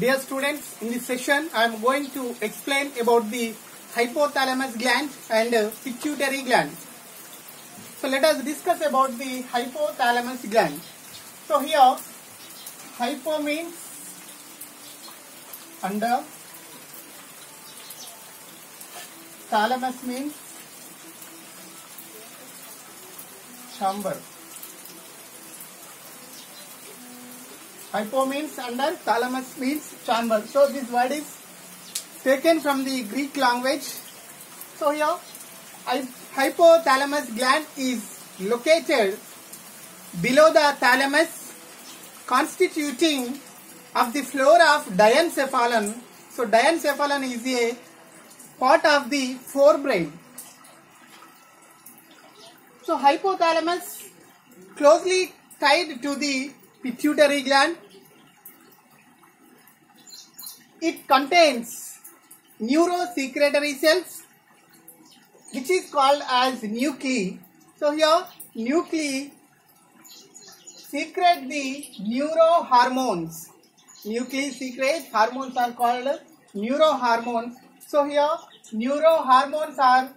Dear students, in this session I am going to explain about the hypothalamus gland and pituitary gland. So let us discuss about the hypothalamus gland. So here hypo means under, thalamus means chamber. Hypo means under, thalamus means chamber. So this word is taken from the Greek language. So here hypothalamus gland is located below the thalamus, constituting of the floor of diencephalon. So diencephalon is a part of the forebrain. So hypothalamus closely tied to the pituitary gland. It contains neurosecretory cells which is called as nuclei. So here nuclei secrete the neurohormones. Nuclei secrete hormones are called neurohormones. So here neurohormones are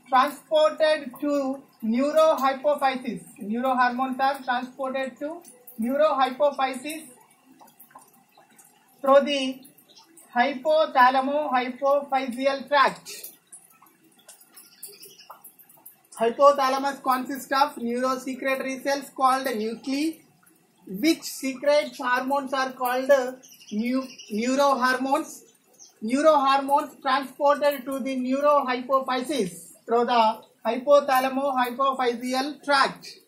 transported to neurohypophysis. Neurohormones are transported to neurohypophysis through the hypothalamo-hypophyseal tract. Hypothalamus consists of neurosecretory cells called nuclei, which secrete hormones are called neurohormones. Neurohormones transported to the neurohypophysis through the hypothalamo-hypophyseal tract.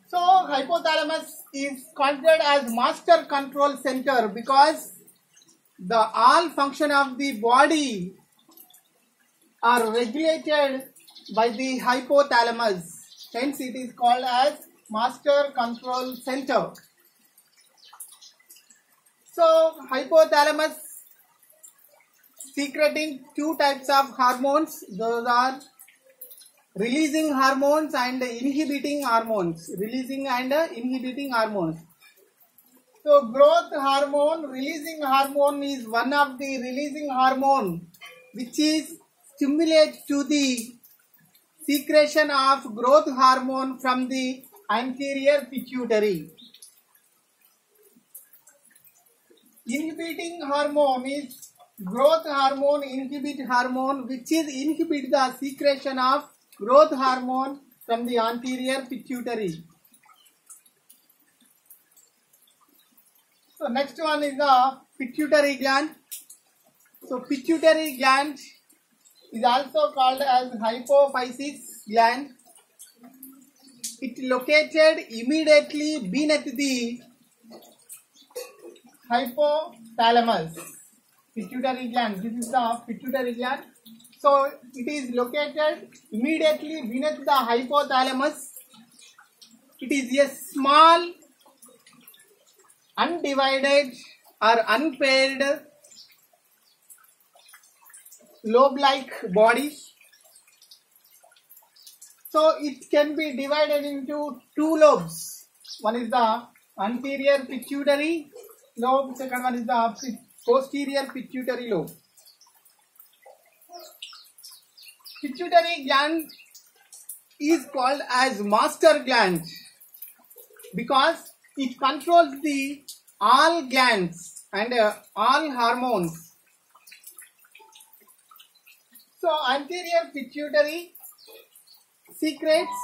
So hypothalamus is considered as master control center because the all function of the body are regulated by the hypothalamus. Hence it is called as master control center. So hypothalamus secreting two types of hormones. Those are releasing hormones and inhibiting hormones. Releasing and inhibiting hormones. So growth hormone, releasing hormone is one of the releasing hormone which is stimulates to the secretion of growth hormone from the anterior pituitary. Inhibiting hormone is growth hormone, inhibit hormone which is inhibit the secretion of growth hormone from the anterior pituitary. So next one is the pituitary gland. So pituitary gland is also called as hypophysis gland. It is located immediately beneath the hypothalamus. Pituitary gland. This is the pituitary gland. So it is located immediately beneath the hypothalamus. It is a small, undivided or unpaired lobe-like body. So it can be divided into two lobes. One is the anterior pituitary lobe, second one is the posterior pituitary lobe. Pituitary gland is called as master gland because it controls the all glands and all hormones. So anterior pituitary secretes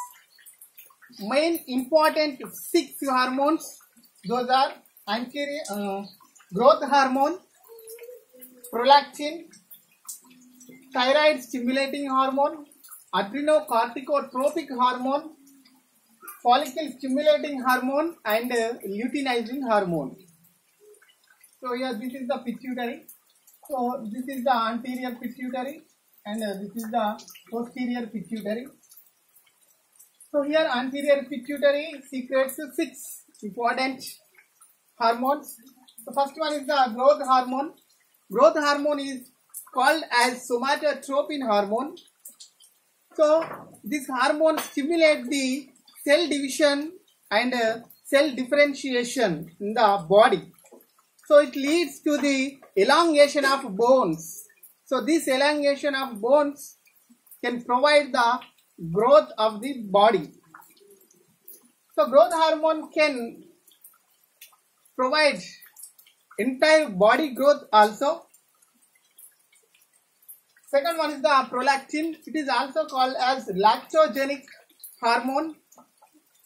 main important 6 hormones. Those are anterior growth hormone, prolactin, thyroid stimulating hormone, adrenocorticotropic hormone, follicle stimulating hormone and luteinizing hormone. So here this is the pituitary. So this is the anterior pituitary and this is the posterior pituitary. So here anterior pituitary secretes 6 important hormones. The first one is the growth hormone. Growth hormone is called as somatotropin hormone. So this hormone stimulates the cell division and cell differentiation in the body. So it leads to the elongation of bones. So this elongation of bones can provide the growth of the body. So growth hormone can provide entire body growth also. Second one is the prolactin. It is also called as lactogenic hormone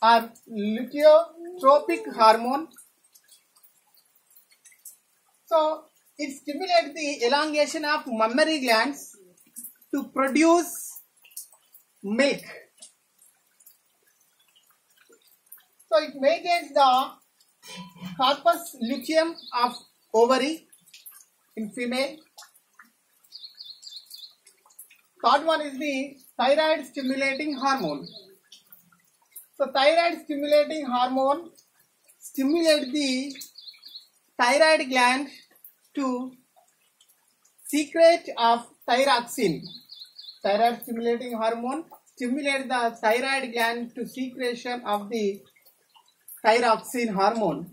or luteotropic hormone. So it stimulates the elongation of mammary glands to produce milk. So it maintains the corpus luteum of ovary in female. Third one is the thyroid stimulating hormone. So thyroid stimulating hormone stimulates the thyroid gland to secrete of thyroxine. Thyroid stimulating hormone stimulates the thyroid gland to secretion of the thyroxine hormone.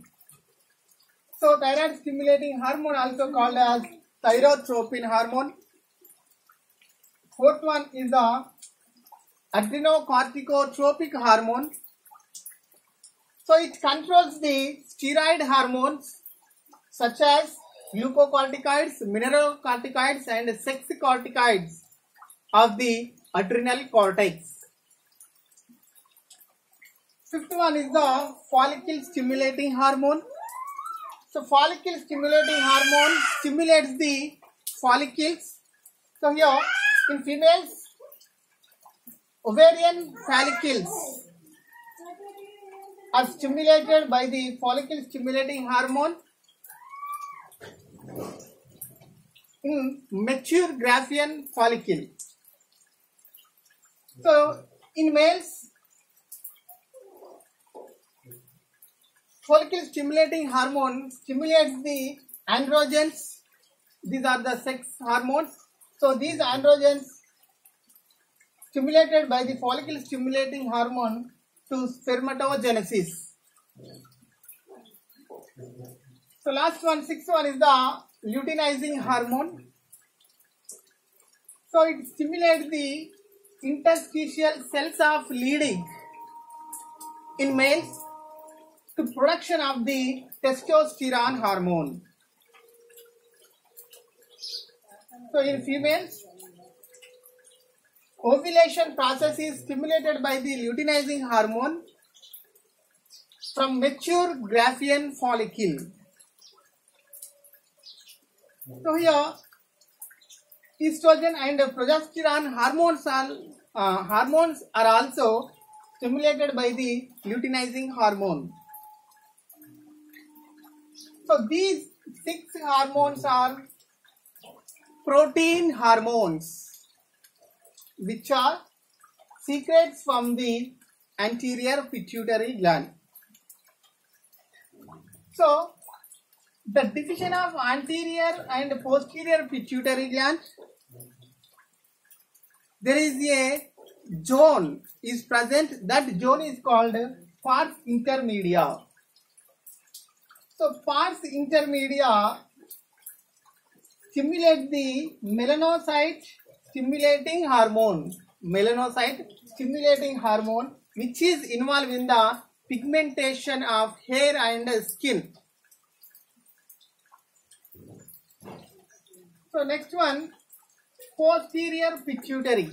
So thyroid stimulating hormone also called as thyrotropin hormone. Fourth one is the adrenocorticotropic hormone. So it controls the steroid hormones such as glucocorticoids, mineralocorticoids and sex corticoids of the adrenal cortex. Fifth one is the follicle stimulating hormone. So follicle stimulating hormone stimulates the follicles. So here in females, ovarian follicles are stimulated by the follicle stimulating hormone. In mature Graafian follicle. So in males, follicle stimulating hormone stimulates the androgens. These are the sex hormones. So these androgens stimulated by the follicle stimulating hormone to spermatogenesis. So last one, sixth one is the luteinizing hormone. So it stimulates the interstitial cells of Leydig in males to production of the testosterone hormone. So in females, ovulation process is stimulated by the luteinizing hormone from mature Graafian follicle. So here, estrogen and progesterone hormones are also stimulated by the luteinizing hormone. So these 6 hormones are protein hormones, which are secreted from the anterior pituitary gland. So the division of anterior and posterior pituitary gland, there is a zone is present. That zone is called pars intermedia. So pars intermedia stimulate the melanocyte stimulating hormone. Melanocyte stimulating hormone, which is involved in the pigmentation of hair and skin. So next one, posterior pituitary.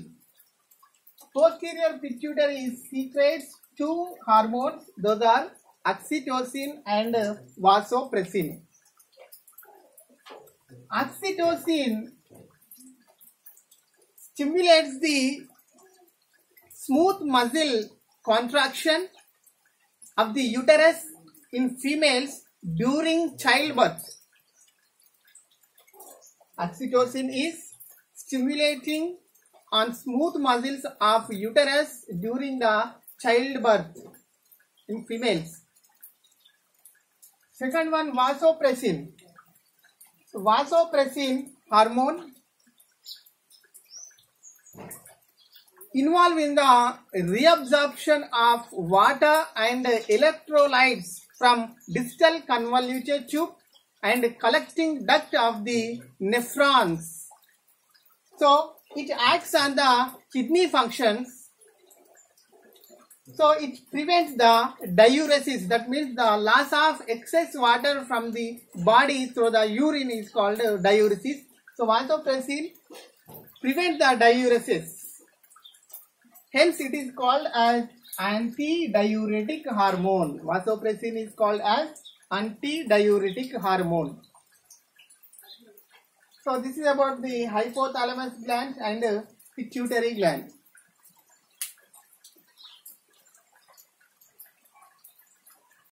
Posterior pituitary secretes 2 hormones. Those are oxytocin and vasopressin. Oxytocin stimulates the smooth muscle contraction of the uterus in females during childbirth. Oxytocin is stimulating on smooth muscles of uterus during the childbirth in females. Second one, vasopressin. So vasopressin hormone involved in the reabsorption of water and electrolytes from distal convoluted tube and collecting duct of the nephrons. So it acts on the kidney functions. So it prevents the diuresis, that means the loss of excess water from the body through the urine is called diuresis. So vasopressin prevents the diuresis. Hence it is called as antidiuretic hormone. Vasopressin is called as antidiuretic hormone. So this is about the hypothalamus gland and pituitary gland.